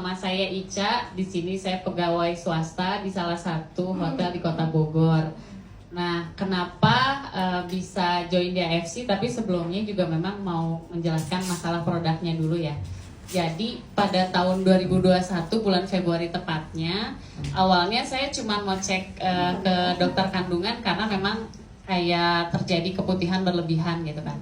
Nama saya Ica, di sini saya pegawai swasta di salah satu hotel di Kota Bogor. Nah, kenapa bisa join di AFC? Tapi sebelumnya juga memang mau menjelaskan masalah produknya dulu ya. Jadi pada tahun 2021 bulan Februari tepatnya, awalnya saya cuma mau cek ke dokter kandungan karena memang kayak terjadi keputihan berlebihan gitu kan.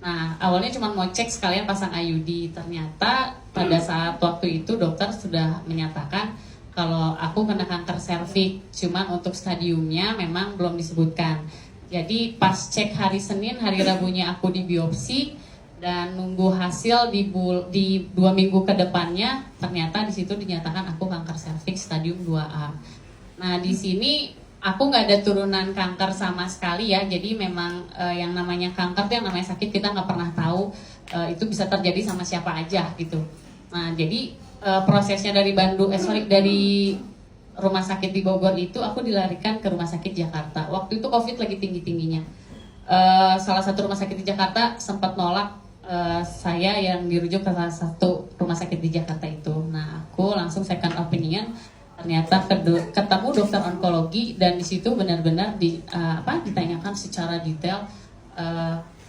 Nah, awalnya cuma mau cek sekalian pasang IUD. Ternyata pada saat waktu itu dokter sudah menyatakan kalau aku kena kanker serviks, cuman untuk stadiumnya memang belum disebutkan. Jadi pas cek hari Senin, hari Rabunya aku di biopsi dan nunggu hasil di 2 minggu ke depannya, ternyata di situ dinyatakan aku kanker serviks stadium 2A. Nah, di sini aku nggak ada turunan kanker sama sekali ya, jadi memang yang namanya kanker tuh yang namanya sakit kita nggak pernah tahu itu bisa terjadi sama siapa aja gitu. Nah, jadi prosesnya dari dari rumah sakit di Bogor itu aku dilarikan ke rumah sakit Jakarta. Waktu itu COVID lagi tinggi-tingginya. Salah satu rumah sakit di Jakarta sempat nolak saya yang dirujuk ke salah satu rumah sakit di Jakarta itu. Nah, aku langsung second opinion. Ternyata ketemu dokter onkologi dan di situ benar-benar ditanyakan secara detail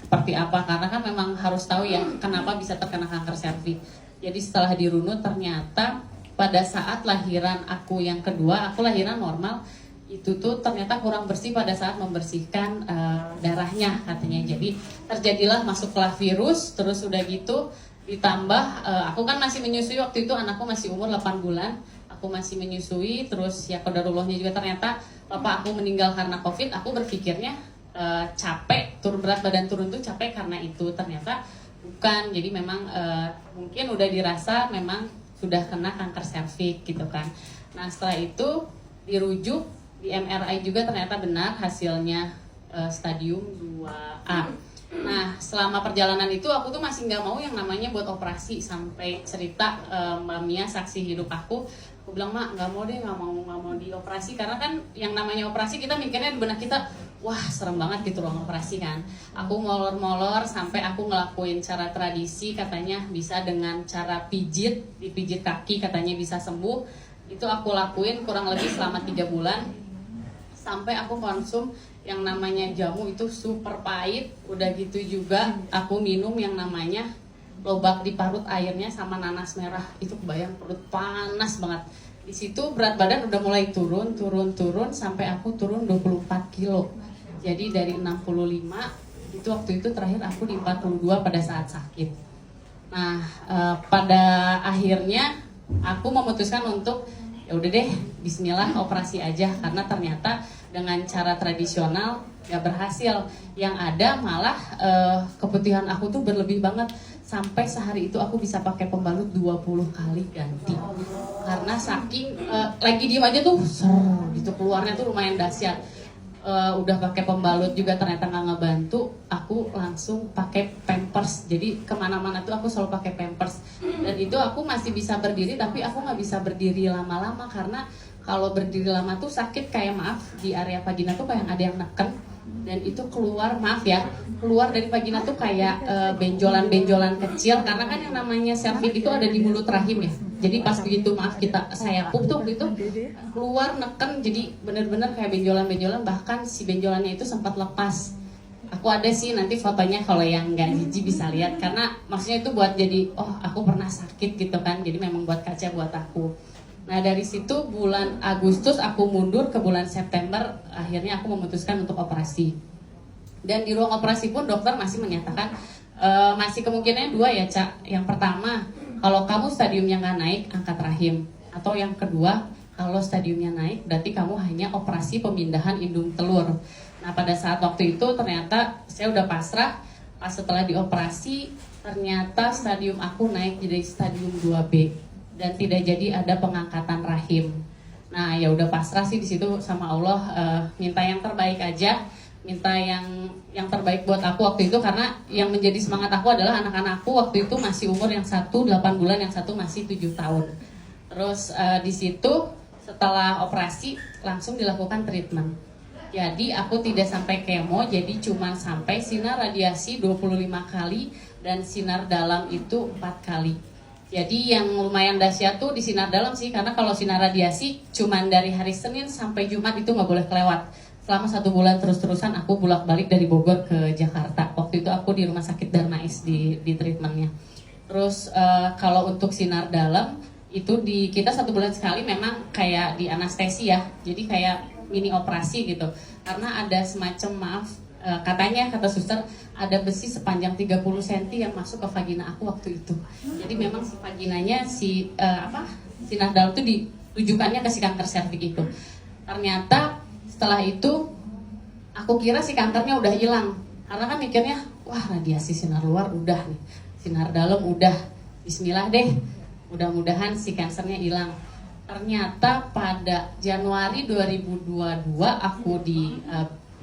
seperti apa, karena kan memang harus tahu ya kenapa bisa terkena kanker serviks. Jadi setelah dirunut ternyata pada saat lahiran aku yang kedua, aku lahiran normal, itu tuh ternyata kurang bersih pada saat membersihkan darahnya katanya. Jadi terjadilah masuklah virus, terus udah gitu ditambah aku kan masih menyusui waktu itu, anakku masih umur 8 bulan. Aku masih menyusui, terus ya qadarullahnya juga ternyata bapak aku meninggal karena COVID. Aku berpikirnya capek, berat badan turun tuh capek karena itu, ternyata bukan. Jadi memang mungkin udah dirasa memang sudah kena kanker serviks gitu kan. Nah, setelah itu dirujuk di MRI juga ternyata benar hasilnya stadium 2A. Nah, selama perjalanan itu aku tuh masih nggak mau yang namanya buat operasi, sampai cerita Mbak Mia saksi hidup aku bilang, Mak, nggak mau deh, nggak mau dioperasi, karena kan yang namanya operasi kita mikirnya di benak kita, wah serem banget gitu loh operasi kan. Aku molor-molor sampai aku ngelakuin cara tradisi, katanya bisa dengan cara dipijit kaki katanya bisa sembuh. Itu aku lakuin kurang lebih selama 3 bulan, sampai aku konsum yang namanya jamu itu super pahit. Udah gitu juga aku minum yang namanya lobak diparut airnya sama nanas merah. Itu kebayang perut panas banget. Di situ berat badan udah mulai turun sampai aku turun 24 kilo. Jadi dari 65 itu waktu itu terakhir aku di 42 pada saat sakit. Nah, pada akhirnya aku memutuskan untuk ya udah deh, bismillah operasi aja, karena ternyata dengan cara tradisional gak berhasil. Yang ada malah keputihan aku tuh berlebih banget. Sampai sehari itu aku bisa pakai pembalut 20 kali ganti. Karena saking lagi diem aja tuh gitu keluarnya tuh lumayan dahsyat. Udah pakai pembalut juga ternyata nggak ngebantu. Aku langsung pakai Pampers. Jadi kemana-mana tuh aku selalu pakai Pampers. Dan itu aku masih bisa berdiri, tapi aku nggak bisa berdiri lama-lama, karena kalau berdiri lama tuh sakit, kayak maaf di area vagina tuh kayak ada yang neken. Dan itu keluar dari vagina tuh kayak benjolan-benjolan kecil, karena kan yang namanya serviks itu ada di mulut rahim ya. Jadi pas begitu saya pup tuh gitu keluar neken, jadi bener-bener kayak benjolan-benjolan, bahkan si benjolannya itu sempat lepas. Aku ada sih nanti fotonya, kalau yang nggak jijik bisa lihat, karena maksudnya itu buat jadi aku pernah sakit gitu kan, jadi memang buat kaca buat aku. Nah, dari situ bulan Agustus aku mundur ke bulan September, akhirnya aku memutuskan untuk operasi. Dan di ruang operasi pun dokter masih menyatakan masih kemungkinannya 2 ya, Cak. Yang pertama, kalau kamu stadiumnya nggak naik, angkat rahim. Atau yang kedua, kalau stadiumnya naik, berarti kamu hanya operasi pemindahan indung telur. Nah, pada saat waktu itu ternyata saya udah pasrah. Pas setelah dioperasi, ternyata stadium aku naik jadi stadium 2B. Dan tidak jadi ada pengangkatan rahim. Nah, ya udah pasrah sih di situ sama Allah, minta yang terbaik aja, minta yang terbaik buat aku waktu itu, karena yang menjadi semangat aku adalah anak-anakku waktu itu masih umur yang satu 8 bulan, yang satu masih 7 tahun. Terus di situ setelah operasi langsung dilakukan treatment. Jadi aku tidak sampai kemo, jadi cuma sampai sinar radiasi 25 kali dan sinar dalam itu 4 kali. Jadi yang lumayan dahsyat tuh di sinar dalam sih, karena kalau sinar radiasi cuman dari hari Senin sampai Jumat itu nggak boleh kelewat. Selama 1 bulan terus-terusan aku bolak-balik dari Bogor ke Jakarta. Waktu itu aku di rumah sakit Darmais di treatmentnya. Terus kalau untuk sinar dalam itu kita 1 bulan sekali memang kayak di anestesi ya. Jadi kayak mini operasi gitu. Karena ada semacam katanya kata suster ada besi sepanjang 30 cm yang masuk ke vagina aku waktu itu. Jadi memang si vaginanya sinar dalam itu ditujukannya ke si kanker serviks itu. Ternyata setelah itu aku kira si kankernya udah hilang. Karena kan mikirnya, wah radiasi sinar luar udah nih. Sinar dalam udah. Bismillah deh. Mudah-mudahan si kankernya hilang. Ternyata pada Januari 2022 aku di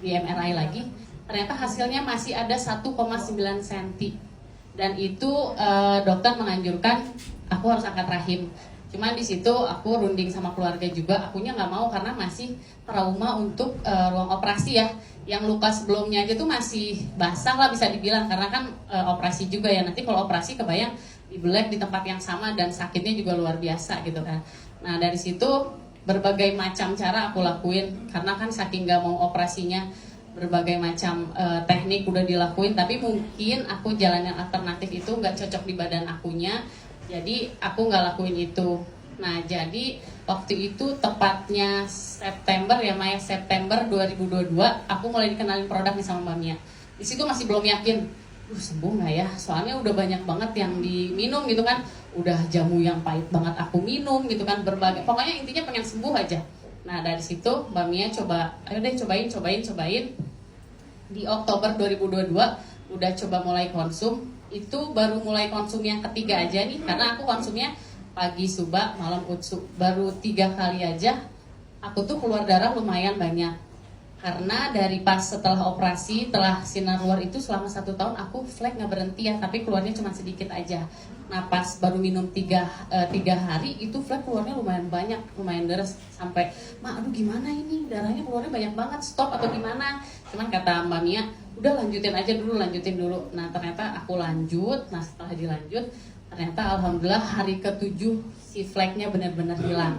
MRI lagi. Ternyata hasilnya masih ada 1,9 cm. Dan itu dokter menganjurkan aku harus angkat rahim. Cuman di situ aku runding sama keluarga juga. Akunya nggak mau karena masih trauma untuk ruang operasi ya. Yang luka sebelumnya aja tuh masih basah lah bisa dibilang. Karena kan operasi juga ya. Nanti kalau operasi kebayang dibelek di tempat yang sama dan sakitnya juga luar biasa gitu kan. Nah dari situ berbagai macam cara aku lakuin. Karena kan saking nggak mau operasinya, berbagai macam teknik udah dilakuin, tapi mungkin aku jalan yang alternatif itu nggak cocok di badan akunya, jadi aku nggak lakuin itu. Nah jadi waktu itu tepatnya September ya Maya, September 2022 aku mulai dikenalin produk nih sama Mbak Mia. Di situ masih belum yakin, sembuh nggak ya? Soalnya udah banyak banget yang diminum gitu kan, udah jamu yang pahit banget aku minum gitu kan, berbagai, pokoknya intinya pengen sembuh aja. Nah dari situ Mbak Mia coba, ayo deh cobain. Di Oktober 2022 udah coba mulai konsum. Itu baru mulai konsum yang ketiga aja nih, karena aku konsumnya pagi suba, malam utsu. Baru 3 kali aja aku tuh keluar darah lumayan banyak. Karena dari pas setelah operasi, setelah sinar luar itu selama 1 tahun aku flek nggak berhenti ya, tapi keluarnya cuma sedikit aja. Nah pas baru minum 3 hari itu flek keluarnya lumayan banyak, lumayan deras. Sampai, aduh gimana ini, darahnya keluarnya banyak banget, stop atau gimana. Cuman kata Mbak Mia, udah lanjutin dulu. Nah ternyata aku lanjut, nah setelah dilanjut, ternyata alhamdulillah hari ke-7 si fleknya benar-benar hilang.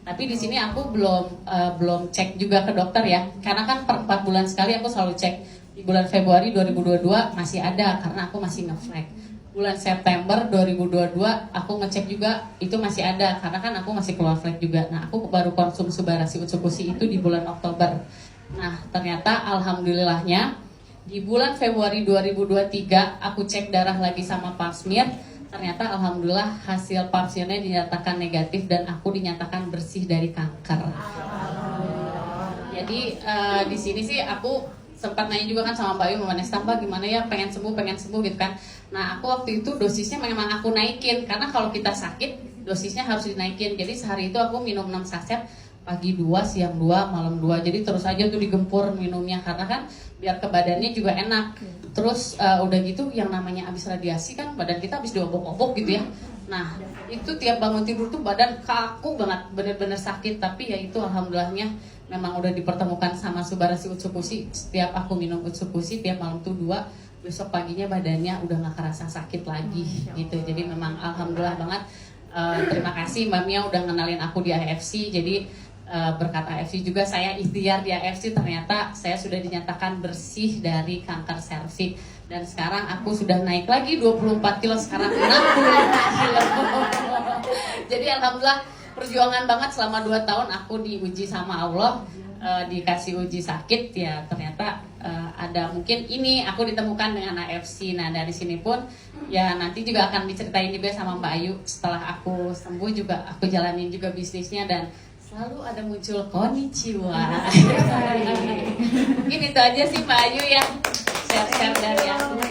Tapi di sini aku belum cek juga ke dokter ya, karena kan per 4 bulan sekali aku selalu cek. Di bulan Februari 2022 masih ada karena aku masih nge-flek. Bulan September 2022 aku ngecek juga itu masih ada karena kan aku masih keluar flek juga. Nah aku baru konsum Subarasi Utsukushi itu di bulan Oktober. Nah ternyata alhamdulillahnya di bulan Februari 2023 aku cek darah lagi sama Pap smear. Ternyata alhamdulillah hasil pap smearnya dinyatakan negatif dan aku dinyatakan bersih dari kanker. Jadi di sini sih aku sempat nanya juga kan sama Mbak Ayu, Mama Nesta, Mbak gimana ya, pengen sembuh gitu kan. Nah aku waktu itu dosisnya memang aku naikin, karena kalau kita sakit dosisnya harus dinaikin. Jadi sehari itu aku minum 6 saset, pagi 2, siang 2, malam 2. Jadi terus aja tuh digempur minumnya, karena kan biar ke badannya juga enak. Terus udah gitu yang namanya abis radiasi kan badan kita abis diobok-obok gitu ya. Nah itu tiap bangun tidur tuh badan kaku banget, bener-bener sakit. Tapi ya itu alhamdulillahnya memang udah dipertemukan sama Subarasi Utsukushi. Setiap aku minum Utsukushi tiap malam tuh 2, besok paginya badannya udah gak kerasa sakit lagi gitu. Jadi memang alhamdulillah banget. Terima kasih Mbak Mia udah ngenalin aku di AFC. Jadi berkat AFC juga saya ikhtiar di AFC, ternyata saya sudah dinyatakan bersih dari kanker serviks. Dan sekarang aku sudah naik lagi 24 kilo, sekarang 65 kilo. Jadi alhamdulillah perjuangan banget selama 2 tahun aku diuji sama Allah, dikasih uji sakit ya, ternyata ada mungkin ini aku ditemukan dengan AFC. Nah dari sini pun ya nanti juga akan diceritain juga sama Mbak Ayu, setelah aku sembuh juga aku jalanin juga bisnisnya dan selalu ada muncul konnichiwa. Mungkin itu aja sih Mbak Ayu ya, share-share dari aku.